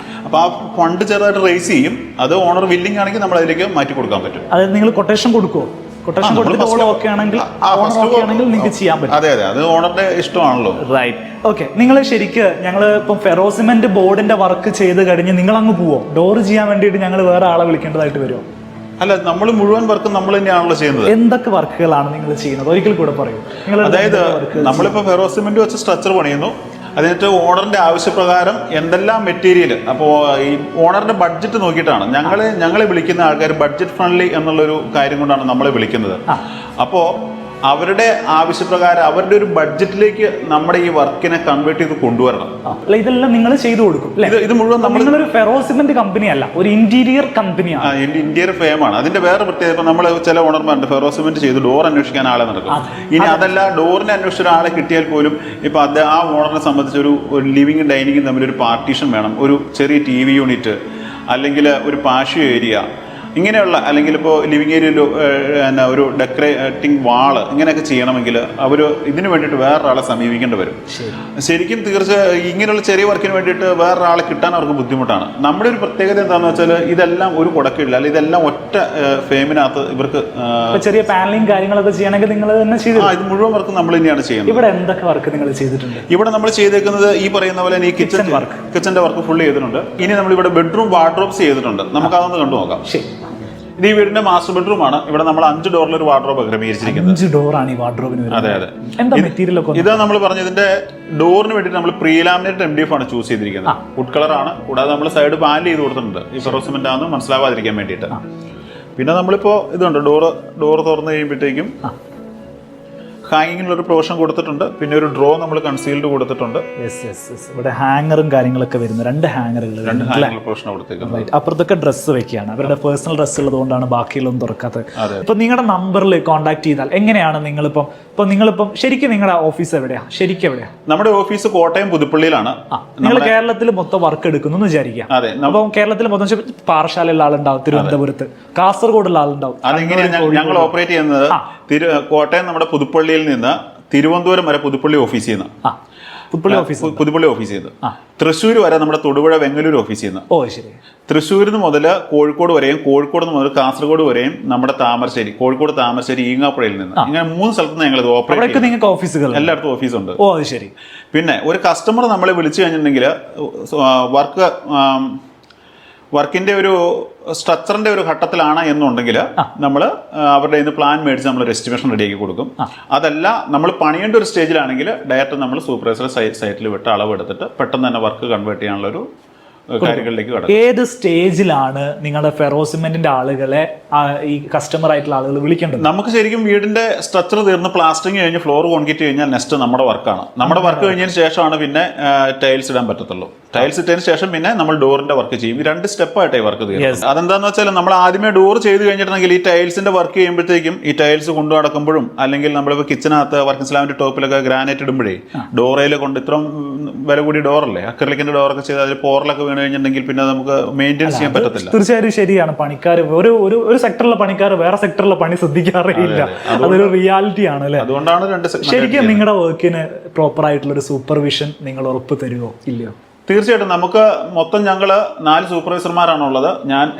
അപ്പോൾ ആ ഫണ്ട് ചെറുതായിട്ട് റേസ് ചെയ്യും. അത് ഓണർ വില്ലിംഗ് ആണെങ്കിൽ നമ്മൾ അതിലേക്ക് മാറ്റി കൊടുക്കാൻ പറ്റും. അതായത് നിങ്ങൾ കൊട്ടേഷൻ കൊടുക്കുമോ? കൊട്ടേഷൻ കൊടുത്തിട്ട് ഓക്കെ ആണെങ്കിൽ നിങ്ങൾക്ക് ചെയ്യാൻ പറ്റും. അതെ, അത് ഓണറുടെ ഇഷ്ടമാണല്ലോ. റൈറ്റ്. ഓക്കെ, നിങ്ങൾ ശരിക്ക് ഞങ്ങൾ ഇപ്പം ഫെറോസിമെന്റ് ബോർഡിന്റെ വർക്ക് ചെയ്ത് കഴിഞ്ഞ് നിങ്ങൾ അങ്ങ് പോവോ? ഡോർ ചെയ്യാൻ വേണ്ടിയിട്ട് ഞങ്ങൾ വേറെ ആളെ വിളിക്കേണ്ടതായിട്ട് വരുമോ? അല്ല, നമ്മൾ മുഴുവൻ വർക്ക് നമ്മൾ തന്നെയാണല്ലോ ചെയ്യുന്നത്. എന്തൊക്കെ വർക്കുകളാണ് നിങ്ങൾ ചെയ്യുന്നത്? ഒരിക്കൽ കൂടെ പറയൂ. അതായത് നമ്മളിപ്പോൾ ഫെറോസിമെന്റ് വെച്ച് സ്ട്രക്ചർ പണിയുന്നു. അതിനകത്ത് ഓണറിന്റെ ആവശ്യപ്രകാരം എന്തെല്ലാം മെറ്റീരിയൽ, അപ്പോൾ ഈ ഓണറിന്റെ ബഡ്ജറ്റ് നോക്കിയിട്ടാണ് ഞങ്ങളെ വിളിക്കുന്ന ആൾക്കാർ. ബഡ്ജറ്റ് ഫ്രണ്ട്ലി എന്നുള്ളൊരു കാര്യം കൊണ്ടാണ് നമ്മളെ വിളിക്കുന്നത്. അപ്പോൾ അവരുടെ ആവശ്യപ്രകാരം അവരുടെ ഒരു ബഡ്ജറ്റിലേക്ക് നമ്മുടെ ഈ വർക്കിനെ കൺവേർട്ട് ചെയ്ത് കൊണ്ടുവരണം. ഇതെല്ലാം നിങ്ങൾ ചെയ്തു കൊടുക്കും. ഇത് മുഴുവൻ നമ്മളൊരു ഫെറോസിമെന്റ് കമ്പനി അല്ല, ഒരു ഇന്റീരിയർ കമ്പനിയാണ്. ഇന്റീരിയർ ഫേമാണ്. അതിന്റെ വേറെ പ്രത്യേകത, നമ്മൾ ചില ഓണർമാരുണ്ട് ഫെറോസിമെന്റ് ചെയ്ത് ഡോർ അന്വേഷിക്കാൻ ആളെ നടക്കും. ഇനി അതല്ല, ഡോറിനെ അന്വേഷിച്ച ഒരാളെ കിട്ടിയാൽ പോലും ഇപ്പൊ ആ ഓണറിനെ സംബന്ധിച്ച് ഒരു ലിവിംഗും ഡൈനിങ്ങും തമ്മിൽ ഒരു പാർട്ടീഷൻ വേണം, ഒരു ചെറിയ TV യൂണിറ്റ്, അല്ലെങ്കിൽ ഒരു പാഷ്യോ ഏരിയ, ഇങ്ങനെയുള്ള, അല്ലെങ്കിൽ ഇപ്പോൾ ലിവിങ് ഏരിയയിൽ ഒരു ഡെക്കറേറ്റിംഗ് വാള്, ഇങ്ങനെയൊക്കെ ചെയ്യണമെങ്കിൽ അവർ ഇതിന് വേണ്ടിയിട്ട് വേറൊരാളെ സമീപിക്കേണ്ടി വരും. ശരിക്കും ഇങ്ങനെയുള്ള ചെറിയ വർക്കിന് വേണ്ടിയിട്ട് വേറൊരാളെ കിട്ടാൻ അവർക്ക് ബുദ്ധിമുട്ടാണ്. നമ്മുടെ ഒരു പ്രത്യേകത എന്താണെന്ന് വെച്ചാൽ ഇതെല്ലാം ഒരു കുടക്കില്ല, അല്ലെങ്കിൽ ഇതെല്ലാം ഒറ്റ ഫെയിമിനകത്ത് ഇവർക്ക് ചെറിയ പാനലിംഗ് കാര്യങ്ങളൊക്കെ ചെയ്യണമെങ്കിൽ നിങ്ങൾ തന്നെ ചെയ്തു. ഇത് മുഴുവൻ വർക്ക് നമ്മൾ തന്നെയാണ് ചെയ്യുന്നത്. ഇവിടെ എന്തൊക്കെ വർക്ക് നിങ്ങൾ ചെയ്തിട്ടുണ്ട്? ഇവിടെ നമ്മൾ ചെയ്തേക്കുന്നത് ഈ പറയുന്ന പോലെ ഈ കിച്ചന്റെ വർക്ക് ഫുൾ ചെയ്തിട്ടുണ്ട്. ഇനി നമ്മളിവിടെ ബെഡ്റൂം വാർഡ്രോബ്സ് ചെയ്തിട്ടുണ്ട്. നമുക്ക് അതൊന്ന് കണ്ടു നോക്കാം. ഇത് ഈ വീടിന്റെ മാസ്റ്റർ ബെഡ്റൂം ആണ്. ഇവിടെ നമ്മൾ 5 ഡോറിൽ ഒരു വാർഡ്രോബ് ക്രമീകരിച്ചിരിക്കുന്നത്. 5 ഡോറാണ് ഈ വാർഡ്രോബിന്. അതെ. ഇത് നമ്മൾ പറഞ്ഞ ഇതിന്റെ ഡോറിന് വേണ്ടിയിട്ട് നമ്മൾ പ്രീലാമിനേറ്റ് MDF ആണ് ചൂസ് ചെയ്തിരിക്കുന്നത്. വുഡ് കളർ ആണ്. കൂടാതെ നമ്മൾ സൈഡ് പാനൽ ചെയ്ത് കൊടുത്തിട്ടുണ്ട്, ഈ ഫെറോസിമെന്റ് ആണെന്ന് മനസ്സിലാവാതിരിക്കാൻ വേണ്ടിയിട്ട്. പിന്നെ നമ്മളിപ്പോ ഇതുണ്ട്, ഡോർ തുറന്നു കഴിയുമ്പോഴത്തേക്കും ഹാങ്ങിങ്ങിനുള്ള പ്രൊവിഷൻ കൊടുത്തിട്ടുണ്ട്. പിന്നെ ഒരു ഡ്രോ നമ്മൾ കൺസീൽഡ് കൊടുത്തിട്ടുണ്ട്. ഇവിടെ ഹാങ്ങറും കാര്യങ്ങളൊക്കെ വരുന്നു. 2 ഹാങ്ങറുകൾ, അപ്പുറത്തൊക്കെ ഡ്രസ്സ് വെക്കുകയാണ്. അവരുടെ പേഴ്സണൽ ഡ്രസ്സ് ഉള്ളതുകൊണ്ടാണ് ബാക്കിയുള്ളൊന്നും തുറക്കാത്തത്. ഇപ്പൊ നിങ്ങളുടെ നമ്പറിൽ കോൺടാക്ട് ചെയ്താൽ എങ്ങനെയാണ് നിങ്ങളിപ്പം ശരിക്കും നിങ്ങളുടെ ഓഫീസ് എവിടെയാ? ശരിക്കും എവിടെയാ? നമ്മുടെ ഓഫീസ് കോട്ടയം പുതുപ്പള്ളിയിലാണ്. നിങ്ങൾ കേരളത്തിൽ മൊത്തം വർക്ക് എടുക്കുന്നു എന്ന് വിചാരിക്കാം. അപ്പം കേരളത്തിൽ മൊത്തം പാറശാലയുള്ള ആളുണ്ടാവും, തിരുവനന്തപുരത്ത്, കാസർഗോഡുള്ള ആളുണ്ടാവും. അതെങ്ങനെയാണ് ഞങ്ങൾ ഓപ്പറേറ്റ് ചെയ്യുന്നത്? കോട്ടയം നമ്മുടെ പുതുപ്പള്ളിയിൽ നിന്ന് തിരുവനന്തപുരം വരെ പുതുപ്പള്ളി ഓഫീസിൽ നിന്ന്, പുതുപ്പള്ളി ഓഫീസിൽ നിന്ന് തൃശ്ശൂർ വരെ നമ്മുടെ തൊടുപുഴ വെങ്ങലൂർ ഓഫീസിൽ നിന്ന്. തൃശ്ശൂരിൽ നിന്ന് മുതൽ കോഴിക്കോട് വരെയും, കോഴിക്കോട് നിന്ന് മുതൽ കാസർഗോഡ് വരെയും നമ്മുടെ താമരശ്ശേരി, കോഴിക്കോട് താമരശ്ശേരി, ഈങ്ങാപ്പുഴയിൽ നിന്ന്, ഇങ്ങനെ 3 സ്ഥലത്ത് നിന്ന് ഞങ്ങൾ ഓപ്പറേറ്റ്. നിങ്ങൾക്ക് ഓഫീസുകൾ എല്ലായിടത്തും ഓഫീസുണ്ട്. പിന്നെ ഒരു കസ്റ്റമർ നമ്മളെ വിളിച്ചു കഴിഞ്ഞിട്ടുണ്ടെങ്കിൽ വർക്കിന്റെ ഒരു സ്ട്രക്ചറിന്റെ ഒരു ഘട്ടത്തിലാണ് എന്നുണ്ടെങ്കിൽ നമ്മൾ അവരുടെ ഇന്ന് പ്ലാൻ മേടിച്ച് നമ്മൾ ഒരു എസ്റ്റിമേഷൻ റെഡിയാക്കി കൊടുക്കും. അതല്ല, നമ്മൾ പണിയേണ്ട ഒരു സ്റ്റേജിലാണെങ്കിൽ ഡയറക്റ്റ് നമ്മൾ സൂപ്പർവൈസർ സൈറ്റിൽ വിട്ട് അളവെടുത്തിട്ട് പെട്ടെന്ന് തന്നെ വർക്ക് കൺവേർട്ട് ചെയ്യാനുള്ള ഒരു കാര്യങ്ങളിലേക്ക് കടക്കും. ഏത് സ്റ്റേജിലാണ് നിങ്ങളുടെ ഫെറോസിമെന്റിന്റെ ആളുകളെ ഈ കസ്റ്റമർ ആയിട്ടുള്ള ആളുകൾ വിളിക്കേണ്ടത്? നമുക്ക് ശരിക്കും വീടിന്റെ സ്ട്രക്ചർ തീർന്ന് പ്ലാസ്റ്ററിങ് കഴിഞ്ഞ് ഫ്ലോർ കോൺക്രീറ്റ് കഴിഞ്ഞാൽ നെക്സ്റ്റ് നമ്മുടെ വർക്കാണ്. നമ്മുടെ വർക്ക് കഴിഞ്ഞതിന് ശേഷമാണ് പിന്നെ ടൈൽസ് ഇടാൻ പറ്റത്തുള്ളൂ. ടൈൽസ് ഇട്ടതിന് ശേഷം പിന്നെ നമ്മൾ ഡോറിന്റെ വർക്ക് ചെയ്യും. ഈ 2 സ്റ്റെപ്പായിട്ടേ വർക്ക് തീരും. അതെന്താന്ന് വെച്ചാൽ നമ്മൾ ആദ്യമേ ഡോർ ചെയ്ത് കഴിഞ്ഞിട്ടുണ്ടെങ്കിൽ ഈ ടൈൽസിന്റെ വർക്ക് ചെയ്യുമ്പോഴത്തേക്കും ഈ ടൈൽസ് കൊണ്ടു നടക്കുമ്പോഴും, അല്ലെങ്കിൽ നമ്മളിപ്പോൾ കിച്ചനകത്ത് വർക്കിംഗ് സ്ലാബിന്റെ ടോപ്പിലൊക്കെ ഗ്രാനൈറ്റ് ഇടുമ്പോഴേ ഡോറയിൽ കൊണ്ട് ഇത്രയും വില കൂടി ഡോറല്ലേ, അക്രിലിക്കിന്റെ ഡോറൊക്കെ ചെയ്ത് അതിൽ പോറലൊക്കെ വീണ് കഴിഞ്ഞിട്ടുണ്ടെങ്കിൽ പിന്നെ നമുക്ക് മെയിൻറ്റെയിൻ ചെയ്യാൻ പറ്റത്തില്ല. തീർച്ചയായും ശരിയാണ്. പണിക്കാർ ഒരു സെക്ടറിലെ പണിക്കാർ വേറെ സെക്ടറിലെ പണി ശ്രദ്ധിക്കാറില്ല. അതൊരു റിയാലിറ്റി ആണ് അല്ലേ? അതുകൊണ്ടാണ് ശരിക്കും നിങ്ങളുടെ വർക്കിന് പ്രോപ്പർ ആയിട്ടുള്ള ഒരു സൂപ്പർവിഷൻ നിങ്ങൾ ഉറപ്പ് തരുമോ ഇല്ലയോ? തീർച്ചയായിട്ടും. നമുക്ക് മൊത്തം ഞങ്ങൾ 4 സൂപ്പർവൈസർമാരാണുള്ളത്.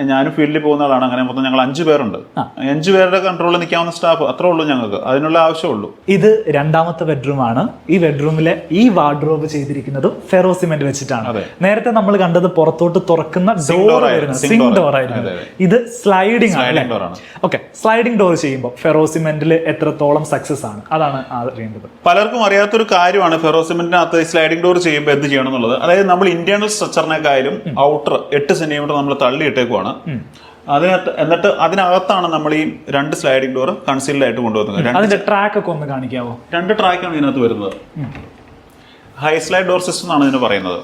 ഞാനും ഫീൽഡിൽ പോകുന്ന ആളാണ്. അങ്ങനെ മൊത്തം ഞങ്ങൾ 5 പേരുണ്ട്. 5 പേരുടെ കൺട്രോളിൽ നിൽക്കാവുന്ന സ്റ്റാഫ് അത്രേ ഉള്ളൂ ഞങ്ങൾക്ക്. അതിനുള്ള ആവശ്യമുള്ളൂ. ഇത് 2ാമത്തെ ബെഡ്റൂം ആണ്. ഈ ബെഡ്റൂമിലെ ഈ വാർഡ്രോബ് ചെയ്തിരിക്കുന്നതും ഫെറോസിമെന്റ് വെച്ചിട്ടാണ്. നേരത്തെ നമ്മൾ കണ്ടത് പുറത്തോട്ട് തുറക്കുന്ന ഡോർ ആയിരുന്നു, സിങ്ക് ഡോർ ആയിരുന്നു. ഇത് സ്ലൈഡിംഗ് ആണ്. ഓക്കെ, സ്ലൈഡിംഗ് ഡോർ ചെയ്യുമ്പോൾ ഫെറോസിമെന്റിൽ എത്രത്തോളം സക്സസ് ആണ്, അതാണ് അറിയേണ്ടത്. പലർക്കും അറിയാത്തൊരു കാര്യമാണ് ഫെറോസിമെന്റിനകത്ത് സ്ലൈഡിംഗ് ഡോർ ചെയ്യുമ്പോൾ എന്ത് ചെയ്യണം എന്നുള്ളത്. അതായത് നമ്മൾ ഇന്റേണൽ സ്ട്രക്ചറിനെക്കാളും ഔട്ടർ 8 സെന്റിമീറ്റർ നമ്മൾ തള്ളിയിട്ടേക്കുവാണ്. എന്നിട്ട് അതിനകത്താണ് നമ്മൾ ഈ 2 സ്ലൈഡിംഗ് ഡോർ കൺസീൽഡ് ആയിട്ട് കൊണ്ടുവന്നത്. അതിന്റെ ട്രാക്ക് ഒക്കെ ഒന്ന് കാണിക്കാവോ? 2 ട്രാക്കാണ് ഇതിനകത്ത് വരുന്നത്. ഹൈ സ്ലൈഡ് ഡോർ സിസ്റ്റം എന്നാണ് ഇതിന് പറയുന്നത്.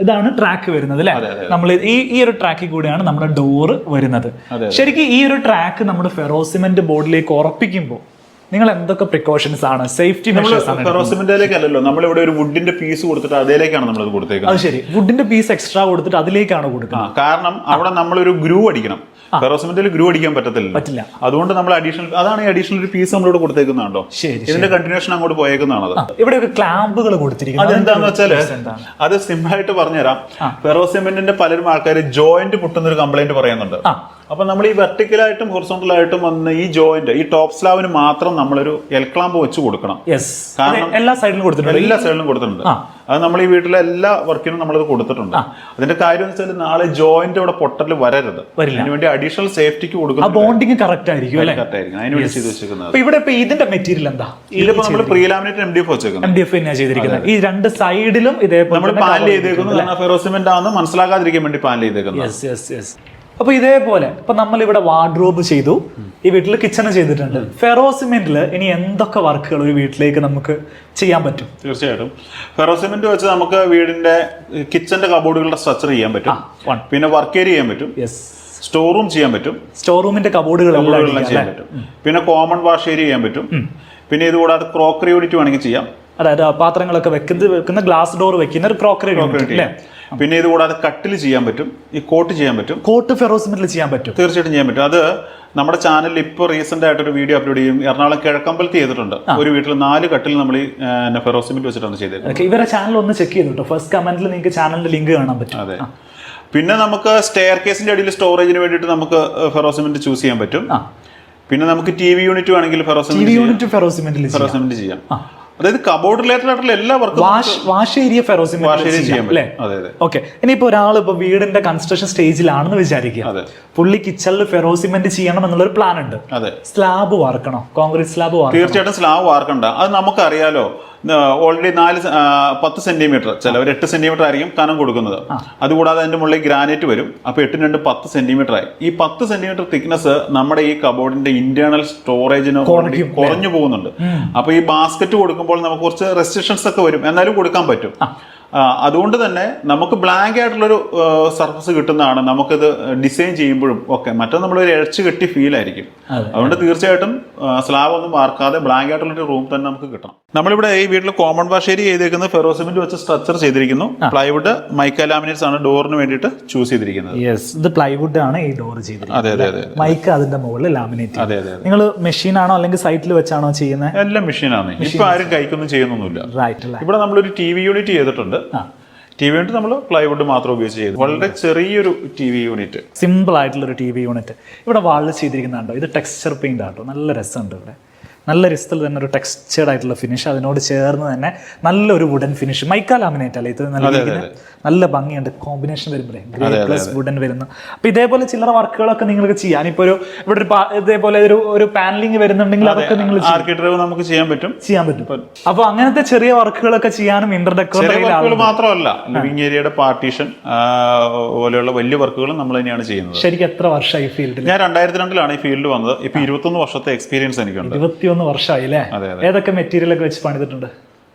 ഇതാണ് ട്രാക്ക് വരുന്നത് അല്ലേ? നമ്മൾ ഈ ഒരു ട്രാക്കിൽ കൂടെയാണ് നമ്മുടെ ഡോർ വരുന്നത്. ശരിക്കും ഈ ഒരു ട്രാക്ക് നമ്മുടെ ഫെറോസിമെന്റ് ബോർഡിലേക്ക് ഉറപ്പിക്കുമ്പോൾ നിങ്ങൾ എന്തൊക്കെ പ്രിക്കോഷൻസ് ആണ്, സേഫ്റ്റി മെഷേഴ്സ് ആണ്? ഫെറോസിമെന്റിലേക്ക് അല്ലല്ലോ, നമ്മളിവിടെ ഒരു വുഡിന്റെ പീസ് കൊടുത്തിട്ട് അതിലേക്കാണ് നമ്മളത് കൊടുത്തേക്കുന്നത്. അത് ശരി, വുഡിന്റെ പീസ് എക്സ്ട്രാ കൊടുത്തിട്ട് അതിലേക്കാണ് കൊടുക്കുന്നത്. കാരണം അവിടെ നമ്മളൊരു ഗ്രൂ അടിക്കണം. ഫെറോസിമെന്റിൽ ഗ്രൂ അടിക്കാൻ പറ്റില്ല. അതുകൊണ്ട് നമ്മൾ അഡീഷണൽ, അതാണ് അഡീഷണൽ ഒരു പീസ് നമ്മളിവിടെ കൊടുത്തേക്കുന്നുണ്ടോ. ഇതിന്റെ കണ്ടിന്യൂഷൻ അങ്ങോട്ട് പോയേക്കുന്നതാണ്. ഇവിടെ ഒരു ക്ലാമ്പുകൾ കൊടുത്തിരിക്കുന്നത് അതെന്താന്ന് വെച്ചാല്, അത് സിമ്പിൾ ആയിട്ട് പറഞ്ഞുതരാം. ഫെറോസിമെന്റിന്റെ പലരും ആൾക്കാർ ജോയിന്റ് പൊട്ടുന്ന ഒരു കംപ്ലൈന്റ് പറയുന്നുണ്ട്. അപ്പൊ നമ്മൾ ഈ വെർട്ടിക്കലായിട്ടും ഹൊറിസോണ്ടലായിട്ടും വന്ന് ഈ ജോയിന്റ്, ഈ ടോപ്പ് സ്ലാബിന് മാത്രം നമ്മളൊരു എൽ ക്ലാമ്പ് വെച്ച് കൊടുക്കണം. കാരണം എല്ലാ സൈഡിലും കൊടുത്തിട്ടുണ്ട്. അത് നമ്മൾ ഈ വീട്ടിലെ എല്ലാ വർക്കിനും നമ്മളത് കൊടുത്തിട്ടുണ്ട്. അതിന്റെ കാര്യം എന്ന് വെച്ചാൽ നാളെ ജോയിന്റ് അവിടെ പൊട്ടൽ വരരുത്. അതിനുവേണ്ടി അഡീഷണൽ സേഫ്റ്റിക്ക് കൊടുക്കണം. ബോണ്ടിങ് കറക്റ്റ് ആയിരിക്കും. അതിനുവേണ്ടി ചെയ്ത് വെച്ചിരിക്കുന്നത്. ഇവിടെ ഇതിന്റെ മെറ്റീരിയൽ എന്താ? ഇതിപ്പോ നമ്മൾ പ്രീലാമിനേറ്റ് MDF വെച്ചേക്കുന്നത്. MDF തന്നെയാണ് ചെയ്തിരിക്കുന്നത്. ഈ രണ്ട് സൈഡിലും ഇതേപോലെ നമ്മൾ പാനൽ ചെയ്തേക്കുന്നത് ഫെറോസിമെന്റ് ആണെന്ന് മനസ്സിലാക്കാതിരിക്കാൻ വേണ്ടി പാനൽ ചെയ്തേക്കുന്നത്. അപ്പൊ ഇതേപോലെ ഇപ്പൊ നമ്മൾ ഇവിടെ വാർഡ്രോബ് ചെയ്തു, ഈ വീട്ടിൽ കിച്ചണ് ചെയ്തിട്ടുണ്ട്. ഫെറോസിമെന്റിൽ ഇനി എന്തൊക്കെ വർക്കുകൾ ഒരു വീട്ടിലേക്ക് നമുക്ക് ചെയ്യാൻ പറ്റും? തീർച്ചയായിട്ടും ഫെറോസിമെന്റ് വെച്ച് നമുക്ക് വീടിന്റെ കിച്ചന്റെ കബോർഡുകളുടെ സ്ട്രക്ചർ ചെയ്യാൻ പറ്റും. പിന്നെ വർക്ക് ഏരിയ ചെയ്യാൻ പറ്റും. സ്റ്റോർ റൂം ചെയ്യാൻ പറ്റും. സ്റ്റോർ റൂമിന്റെ കബോർഡുകളെല്ലാം ചെയ്യാൻ പറ്റും. പിന്നെ കോമൺ വാഷ് ഏരിയ ചെയ്യാൻ പറ്റും. പിന്നെ ഇതുകൂടാതെ ക്രോക്കറി യൂണിറ്റ് വേണമെങ്കിൽ ചെയ്യാം. അതായത് പാത്രങ്ങളൊക്കെ വെക്കുന്ന ഗ്ലാസ് ഡോർ വെക്കുന്ന ഒരു ക്രോക്കറി യൂണിറ്റ് അല്ലേ. പിന്നെ ഇത് കൂടാതെ കട്ടിൽ ചെയ്യാൻ പറ്റും, ഈ കോട്ട് ചെയ്യാൻ പറ്റും. കോട്ട് ഫെറോസിമെന്റിൽ ചെയ്യാൻ പറ്റും? തീർച്ചയായിട്ടും ചെയ്യാൻ പറ്റും. അത് നമ്മുടെ ചാനലിൽ ഇപ്പോൾ റീസെന്റ് ആയിട്ടൊരു വീഡിയോ അപ്ലോഡ് ചെയ്യും. എറണാകുളം കിഴക്കമ്പലത്ത് ചെയ്തിട്ടുണ്ട്. ഒരു വീട്ടിൽ 4 കട്ടിൽ നമ്മൾ ഈ ഫെറോസിമെന്റ് വെച്ചിട്ടാണ് ചെയ്തത്. ഇവരെ ചാനൽ ഒന്ന് ചെക്ക് ചെയ്തു. ഫസ്റ്റ് കമന്റിൽ നിങ്ങൾക്ക് ചാനലിന്റെ ലിങ്ക് കാണാൻ പറ്റും. അതെ. പിന്നെ നമുക്ക് സ്റ്റെയർ കേസിന്റെ അടിയിൽ സ്റ്റോറേജിന് വേണ്ടിയിട്ട് നമുക്ക് ഫെറോസിമെന്റ് ചൂസ് ചെയ്യാൻ പറ്റും. പിന്നെ നമുക്ക് TV യൂണിറ്റ് വേണമെങ്കിൽ ഫെറോസിമെന്റ് ചെയ്യാം. അതായത് കബോർഡ് റിലേറ്റഡ് ആയിട്ടുള്ള എല്ലാ വർക്കും വാഷ് ഏരിയ ഫെറോസിമെന്റ് ചെയ്യാം അല്ലേ. ഓക്കെ. ഇനിയിപ്പോ ഒരാൾ ഇപ്പൊ വീടിന്റെ കൺസ്ട്രക്ഷൻ സ്റ്റേജിലാണെന്ന് വിചാരിക്കുക, പുള്ളി കിച്ചണിൽ ഫെറോസിമെന്റ് ചെയ്യണം എന്നുള്ളൊരു പ്ലാൻ ഉണ്ട്. സ്ലാബ് വാർക്കണോ? കോൺക്രീറ്റ് സ്ലാബ് വാർക്കണം? തീർച്ചയായിട്ടും സ്ലാബ് വാർക്കണ്ട. അത് നമുക്കറിയാലോ. ഓൾറെഡി 10 സെന്റിമീറ്റർ, ചിലവർ 8 സെന്റിമീറ്റർ ആയിരിക്കും കനം കൊടുക്കുന്നത്. അതുകൂടാതെ അതിന്റെ മുകളിൽ ഗ്രാനൈറ്റ് വരും. അപ്പൊ 8 × 2 10 സെന്റിമീറ്റർ ആയി. ഈ 10 സെന്റിമീറ്റർ തിക്നെസ് നമ്മുടെ ഈ കബോർഡിന്റെ ഇന്റേണൽ സ്റ്റോറേജിന് കുറഞ്ഞു പോകുന്നുണ്ട്. അപ്പൊ ഈ ബാസ്ക്കറ്റ് കൊടുക്കുമ്പോൾ നമുക്ക് കുറച്ച് റെസ്ട്രിക്ഷൻസ് ഒക്കെ വരും, എന്നാലും കൊടുക്കാൻ പറ്റും. അതുകൊണ്ട് തന്നെ നമുക്ക് ബ്ലാങ്ക് ആയിട്ടുള്ളൊരു സർഫസ് കിട്ടുന്നതാണ് നമുക്കിത് ഡിസൈൻ ചെയ്യുമ്പോഴും ഒക്കെ. മറ്റൊന്ന് നമ്മളൊരു ഇഴച്ചു കെട്ടി ഫീൽ ആയിരിക്കും. അതുകൊണ്ട് തീർച്ചയായിട്ടും സ്ലാബ് ഒന്നും മാർക്കാതെ ബ്ലാങ്ക് ആയിട്ടുള്ളൊരു റൂം തന്നെ നമുക്ക് കിട്ടണം. നമ്മളിവിടെ ഈ വീട്ടിൽ കോമൺ വാഷ് ഏരിയ ചെയ്തേക്കുന്നത് ഫെറോസിമെന്റ് വെച്ച് സ്ട്രക്ചർ ചെയ്തിരിക്കുന്നു. പ്ലൈവുഡ് മൈക്ക ലാമിനേറ്റ്സ് ആണ് ഡോറിന് വേണ്ടിയിട്ട് ചൂസ് ചെയ്തിരിക്കുന്നത്. ഇത് പ്ലൈവുഡ് ആണ് ഈ ഡോർ ചെയ്തിരിക്കുന്നത്. മൈക്ക അതിന്റെ മുകളിൽ ലാമിനേറ്റ്. അതെ അതെ. നിങ്ങൾ മെഷീൻ ആണോ അല്ലെങ്കിൽ സൈറ്റിൽ വെച്ചാണോ ചെയ്യുന്നത്? എല്ലാം മെഷീനാണ്. ഇപ്പൊ ആരും കൈക്കൊന്നും ചെയ്യുന്നൊന്നുമില്ല. ഇവിടെ നമ്മളൊരു TV യൂണിറ്റ് ചെയ്തിട്ടുണ്ട്. TV യൂണിറ്റ് നമ്മൾ പ്ലൈവുഡ് മാത്രം ഉപയോഗിച്ച് ചെയ്തു. വളരെ ചെറിയൊരു TV യൂണിറ്റ്, സിമ്പിൾ ആയിട്ടുള്ള ഒരു TV യൂണിറ്റ്. ഇവിടെ വാളിൽ ചെയ്തിരിക്കുന്നുണ്ടോ? ഇത് ടെക്സ്ചർ പെയിന്റ് ആട്ടോ. നല്ല രസമുണ്ട്. ഇവിടെ നല്ല രസത്തിൽ തന്നെ ഒരു ടെക്സ്ചേർഡ് ആയിട്ടുള്ള ഫിനിഷ്, അതിനോട് ചേർന്ന് തന്നെ നല്ലൊരു വുഡൻ ഫിനിഷ്. മൈക്ക ലാമിനേറ്റ് അല്ലേ ഇത്? നല്ല ഭംഗിയുണ്ട് കോമ്പിനേഷൻ വരുമ്പോഴേ, ഗ്രേ പ്ലസ് വുഡൻ വരുന്നു. അപ്പൊ ഇതേപോലെ ചില്ലറ വർക്കുകളൊക്കെ നിങ്ങൾക്ക് ചെയ്യാൻ ഇപ്പൊ ഇവിടെ ഇതേപോലെ ഒരു പാനലിംഗ് വരുന്നുണ്ടെങ്കിൽ അതൊക്കെ നിങ്ങൾ നമുക്ക് ചെയ്യാൻ പറ്റും. അപ്പൊ അങ്ങനത്തെ ചെറിയ വർക്കുകളൊക്കെ ചെയ്യാനും ഇന്റർഡെക്കോർ മാത്രമല്ല, ലിവിംഗ് ഏരിയയുടെ പാർട്ടീഷൻ പോലെയുള്ള വലിയ വർക്കുകളും നമ്മൾ തന്നെയാണ് ചെയ്യുന്നത്. ശരിക്കും എത്ര വർഷമായി ഫീൽഡിൽ? ഞാൻ 2002 ഈ ഫീൽഡിൽ വന്നത്. ഇപ്പൊ 21 വർഷത്തെ എക്സ്പീരിയൻസ് എനിക്കുണ്ട്. 21 വർഷമായി അല്ലേ? ഏതൊക്കെ മെറ്റീരിയൽ ഒക്കെ വെച്ച് പണിതിട്ടുണ്ട്?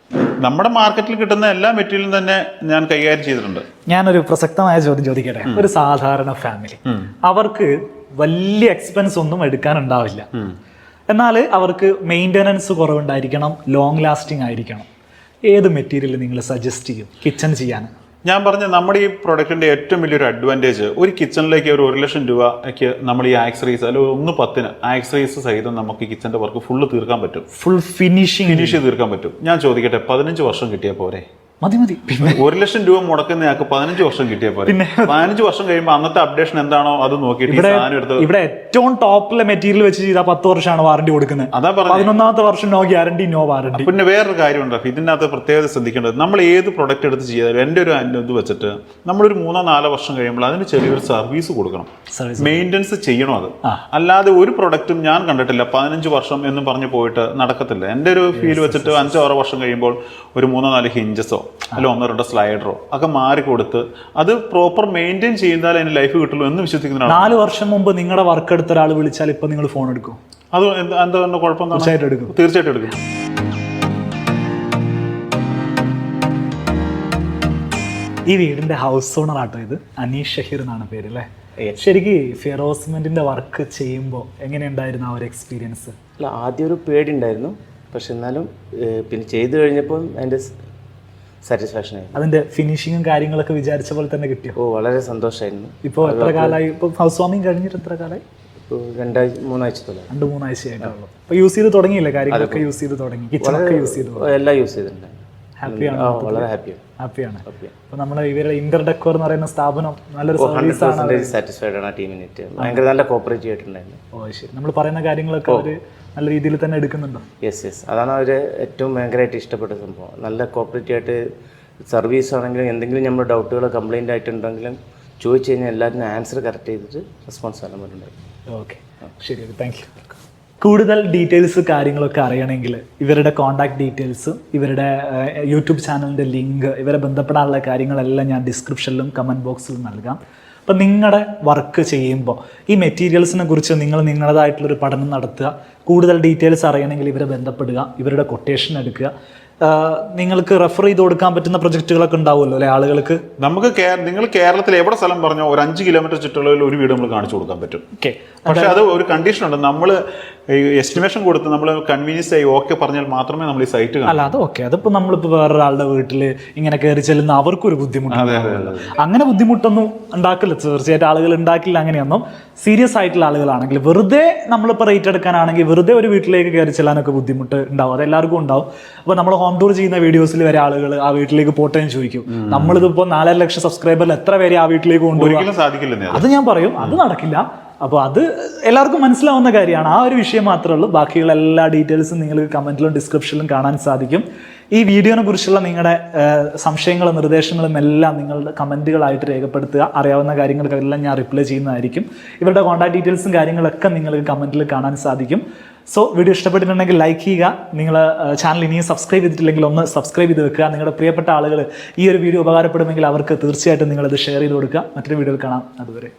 നമ്മുടെ മാർക്കറ്റിൽ കിട്ടുന്ന എല്ലാ മെറ്റീരിയലും തന്നെ ഞാൻ കൈകാര്യം ചെയ്തിട്ടുണ്ട്. ഞാനൊരു പ്രസക്തമായ ചോദ്യം ചോദിക്കട്ടെ. ഒരു സാധാരണ ഫാമിലി, അവർക്ക് വലിയ എക്സ്പെൻസ് ഒന്നും എടുക്കാനുണ്ടാവില്ല, എന്നാൽ അവർക്ക് മെയിൻ്റെനൻസ് കുറവുണ്ടായിരിക്കണം, ലോങ് ലാസ്റ്റിംഗ് ആയിരിക്കണം. ഏത് മെറ്റീരിയൽ നിങ്ങൾ സജസ്റ്റ് ചെയ്യും കിച്ചൺ ചെയ്യാൻ? ഞാൻ പറഞ്ഞ നമ്മുടെ ഈ പ്രൊഡക്റ്റിന്റെ ഏറ്റവും വലിയൊരു അഡ്വാൻറ്റേജ്, ഒരു കിച്ചണിലേക്ക് ഒരു 1 ലക്ഷം രൂപയ്ക്ക് നമ്മൾ ഈ ആക്സറീസ് അല്ലെങ്കിൽ 1/10 ആക്സറീസ് സഹിതം നമുക്ക് കിച്ചന്റെ വർക്ക് ഫുള്ള് തീർക്കാൻ പറ്റും. ഫുൾ ഫിനിഷ് തീർക്കാൻ പറ്റും. ഞാൻ ചോദിക്കട്ടെ, 15 വർഷം കിട്ടിയാൽ പോരെ? മതി. പിന്നെ 1 ലക്ഷം രൂപ മുടക്കുന്നയാൾക്ക് 15 വർഷം കിട്ടിയാൽ പോലെ. 15 വർഷം കഴിയുമ്പോൾ അന്നത്തെ അപ്ഡേഷൻ എന്താണോ അത് നോക്കിയിട്ട് ഇവിടെ ഏറ്റവും ടോപ്പിലെ മെറ്റീരിയൽ വെച്ച് ചെയ്താൽ 10 വർഷമാണ് വാറണ്ടി കൊടുക്കുന്നത്. അതാ പറഞ്ഞത്. 11ാമത്തെ വർഷം നോ ഗ്യാരണ്ടി, നോ വാറണ്ടി. പിന്നെ വേറൊരു കാര്യമുണ്ട്, ഇതിനകത്ത് പ്രത്യേകത ശ്രദ്ധിക്കേണ്ടത്, നമ്മൾ ഏത് പ്രൊഡക്റ്റ് എടുത്ത് ചെയ്താലും എൻ്റെ ഒരു ഇത് വെച്ചിട്ട് നമ്മളൊരു 3-4 വർഷം കഴിയുമ്പോൾ അതിന് ചെറിയൊരു സർവീസ് കൊടുക്കണം, മെയിൻ്റെനൻസ് ചെയ്യണം. അത് അല്ലാതെ ഒരു പ്രൊഡക്റ്റും ഞാൻ കണ്ടിട്ടില്ല 15 വർഷം എന്ന് പറഞ്ഞു പോയിട്ട് നടക്കത്തില്ല. എൻ്റെ ഒരു ഫീൽ വെച്ചിട്ട് 5-6 വർഷം കഴിയുമ്പോൾ ഒരു 3-4 ഹിഞ്ചസോ അല്ല 1-2 സ്ലൈഡറോ ഒക്കെ മാറിക്കൊടുത്ത് അത് പ്രോപ്പർ മെയിൻറ്റെയിൻ ചെയ്താൽ അതിന് ലൈഫ് കിട്ടുള്ളൂ എന്ന് വിശ്വസിക്കുന്നതാണ്. 4 വർഷം മുമ്പ് നിങ്ങളുടെ വർക്ക് എടുത്ത ഒരാൾ വിളിച്ചാൽ ഇപ്പൊ നിങ്ങൾ ഫോൺ എടുക്കും? അത് എന്താ കുഴപ്പം? തീർച്ചയായിട്ടും എടുക്കും. ഈ വീടിന്റെ ഹൗസ് ഓണർ ആട്ടോ ഇത്, അനീഷ് ഷഹീർ എന്നാണ് പേര് അല്ലേ? ശരിക്കും ഫെറോസിമെന്റിന്റെ വർക്ക് ചെയ്യുമ്പോൾ എങ്ങനെയുണ്ടായിരുന്നു ആ ഒരു എക്സ്പീരിയൻസ്? അല്ല, ആദ്യം ഒരു പേടി ഉണ്ടായിരുന്നു, പക്ഷെ എന്നാലും പിന്നെ ചെയ്തു കഴിഞ്ഞപ്പോൾ അതിൻ്റെ സാറ്റിസ്ഫാക്ഷൻ ആയിരുന്നു. അതിന്റെ ഫിനിഷിങ്ങും കാര്യങ്ങളൊക്കെ വിചാരിച്ച പോലെ തന്നെ കിട്ടിയോ? വളരെ സന്തോഷമായിരുന്നു. ഇപ്പോൾ എത്ര കാലമായി? ഇപ്പോൾ ഹൗസ് വാമിങ് കഴിഞ്ഞിട്ട് എത്ര കാലമായി? ഇപ്പോൾ 2-3 ആഴ്ചത്തോളം. 2-3 ആഴ്ചയായിട്ടുള്ളൂ. ഇപ്പോൾ യൂസ് ചെയ്ത് തുടങ്ങിയില്ലേ? കാര്യങ്ങളൊക്കെ യൂസ് ചെയ്ത് തുടങ്ങി, കിച്ചണൊക്കെ യൂസ് ചെയ്ത് തുടങ്ങി. എല്ലാം യൂസ് ചെയ്തിട്ടുണ്ട്. ഹാപ്പിയാണ്? വളരെ ഹാപ്പിയാണ്. ഹാപ്പിയാണ്. അപ്പോൾ നമ്മൾ ഇവരുടെ ഇന്റർ ഡെക്കോർ എന്ന് പറയുന്ന സ്ഥാപനം നല്ലൊരു സർവീസ് ആണ്. സാറ്റിസ്ഫൈഡ് ആണ്. ടീമിനിറ്റ് ഭയങ്കര നല്ല കോപ്പറേറ്റീവ് ആയിട്ടുണ്ടായിരുന്നു. ഓ ശരി. നമ്മൾ പറയുന്ന കാര്യങ്ങളൊക്കെ അവർ നല്ല രീതിയിൽ തന്നെ എടുക്കുന്നുണ്ടോ? യെസ്. അതാണ് അവർ ഏറ്റവും ഭയങ്കരമായിട്ട് ഇഷ്ടപ്പെട്ട സംഭവം. നല്ല കോപ്പറേറ്റീവ് ആയിട്ട് സർവീസ് ആണെങ്കിലും എന്തെങ്കിലും നമ്മൾ ഡൗട്ടുകൾ കംപ്ലൈൻ്റ് ആയിട്ടുണ്ടെങ്കിലും ചോദിച്ചു കഴിഞ്ഞാൽ എല്ലാത്തിനും ആൻസർ കറക്റ്റ് ചെയ്തിട്ട് റെസ്പോൺസ് ആണ് നമ്മളുണ്ടായി. ഓക്കെ ശരി, താങ്ക് യു. കൂടുതൽ ഡീറ്റെയിൽസ് കാര്യങ്ങളൊക്കെ അറിയണമെങ്കിൽ ഇവരുടെ കോൺടാക്ട് ഡീറ്റെയിൽസ്, ഇവരുടെ യൂട്യൂബ് ചാനലിൻ്റെ ലിങ്ക്, ഇവരെ ബന്ധപ്പെടാനുള്ള കാര്യങ്ങളെല്ലാം ഞാൻ ഡിസ്ക്രിപ്ഷനിലും കമൻറ്റ് ബോക്സിലും നൽകാം. അപ്പം നിങ്ങളുടെ വർക്ക് ചെയ്യുമ്പോൾ ഈ മെറ്റീരിയൽസിനെ കുറിച്ച് നിങ്ങൾ നിങ്ങളുടേതായിട്ടുള്ളൊരു പഠനം നടത്തുക. കൂടുതൽ ഡീറ്റെയിൽസ് അറിയണമെങ്കിൽ ഇവരെ ബന്ധപ്പെടുക, ഇവരുടെ കൊട്ടേഷൻ എടുക്കുക. നിങ്ങൾക്ക് റെഫർ ചെയ്ത് കൊടുക്കാൻ പറ്റുന്ന പ്രൊജക്റ്റുകളൊക്കെ ഉണ്ടാവുമല്ലോ അല്ലെ ആളുകൾക്ക്? നമുക്ക് നിങ്ങൾ കേരളത്തിൽ എവിടെ സ്ഥലം പറഞ്ഞോ ഒരു 5 കിലോമീറ്റർ ചുറ്റുള്ളതിൽ ഒരു വീട് നമ്മൾ കാണിച്ചു കൊടുക്കാൻ പറ്റും. ഓക്കെ. പക്ഷെ അത് ഒരു കണ്ടീഷൻ ഉണ്ട്. നമ്മൾ എസ്റ്റിമേഷൻ കൊടുത്ത് നമ്മൾ കൺവീനിയൻസ് ആയി ഓക്കെ പറഞ്ഞാൽ മാത്രമേ നമ്മൾ ഈ സൈറ്റ് കാണൂ. അല്ല അത് ഓക്കെ. അതിപ്പോൾ നമ്മളിപ്പോൾ വേറൊരാളുടെ വീട്ടിൽ ഇങ്ങനെ കയറി ചെല്ലുന്ന അവർക്കൊരു ബുദ്ധിമുട്ട്. അങ്ങനെ ബുദ്ധിമുട്ടൊന്നും ഉണ്ടാക്കില്ല, തീർച്ചയായിട്ടും ആളുകൾ ഉണ്ടാക്കില്ല. അങ്ങനെയൊന്നും സീരിയസ് ആയിട്ടുള്ള ആളുകളാണെങ്കിൽ വെറുതെ നമ്മളിപ്പോൾ റേറ്റ് എടുക്കാനാണെങ്കിൽ വെറുതെ ഒരു വീട്ടിലേക്ക് കയറി ചെല്ലാനൊക്കെ ബുദ്ധിമുട്ട് ഉണ്ടാവും. അതെല്ലാവർക്കും ഉണ്ടാവും. അപ്പോൾ നമ്മൾ ഹോം ടൂർ ചെയ്യുന്ന വീഡിയോസിൽ വരെ ആളുകൾ ആ വീട്ടിലേക്ക് പോട്ടെ എന്ന് ചോദിക്കും. നമ്മളിതിപ്പോൾ 4.5 ലക്ഷം സബ്സ്ക്രൈബറിൽ എത്ര പേര് ആ വീട്ടിലേക്ക് കൊണ്ടുപോകും? സാധിക്കില്ല. അത് ഞാൻ പറയും, അത് നടക്കില്ല. അപ്പോൾ അത് എല്ലാവർക്കും മനസ്സിലാവുന്ന കാര്യമാണ്. ആ ഒരു വിഷയം മാത്രമേ ഉള്ളൂ. ബാക്കിയുള്ള എല്ലാ ഡീറ്റെയിൽസും നിങ്ങൾക്ക് കമൻറ്റിലും ഡിസ്ക്രിപ്ഷനിലും കാണാൻ സാധിക്കും. ഈ വീഡിയോനെ കുറിച്ചുള്ള നിങ്ങളുടെ സംശയങ്ങളും നിർദ്ദേശങ്ങളും എല്ലാം നിങ്ങളുടെ കമൻറ്റുകളായിട്ട് രേഖപ്പെടുത്തുക. അറിയാവുന്ന കാര്യങ്ങൾക്കെല്ലാം ഞാൻ റിപ്ലൈ ചെയ്യുന്നതായിരിക്കും. ഇവരുടെ കോൺടാക്ട് ഡീറ്റെയിൽസും കാര്യങ്ങളൊക്കെ നിങ്ങൾക്ക് കമൻറ്റിൽ കാണാൻ സാധിക്കും. സോ വീഡിയോ ഇഷ്ടപ്പെട്ടിട്ടുണ്ടെങ്കിൽ ലൈക്ക് ചെയ്യുക. നിങ്ങൾ ചാനൽ ഇനിയും സബ്സ്ക്രൈബ് ചെയ്തിട്ടില്ലെങ്കിൽ ഒന്ന് സബ്സ്ക്രൈബ് ചെയ്ത് വെക്കുക. നിങ്ങളുടെ പ്രിയപ്പെട്ട ആളുകൾ ഈ ഒരു വീഡിയോ ഉപകാരപ്പെടുമെങ്കിൽ അവർക്ക് തീർച്ചയായിട്ടും നിങ്ങളത് ഷെയർ ചെയ്ത് കൊടുക്കുക. മറ്റൊരു വീഡിയോയിൽ കാണാം. അതുവരെ.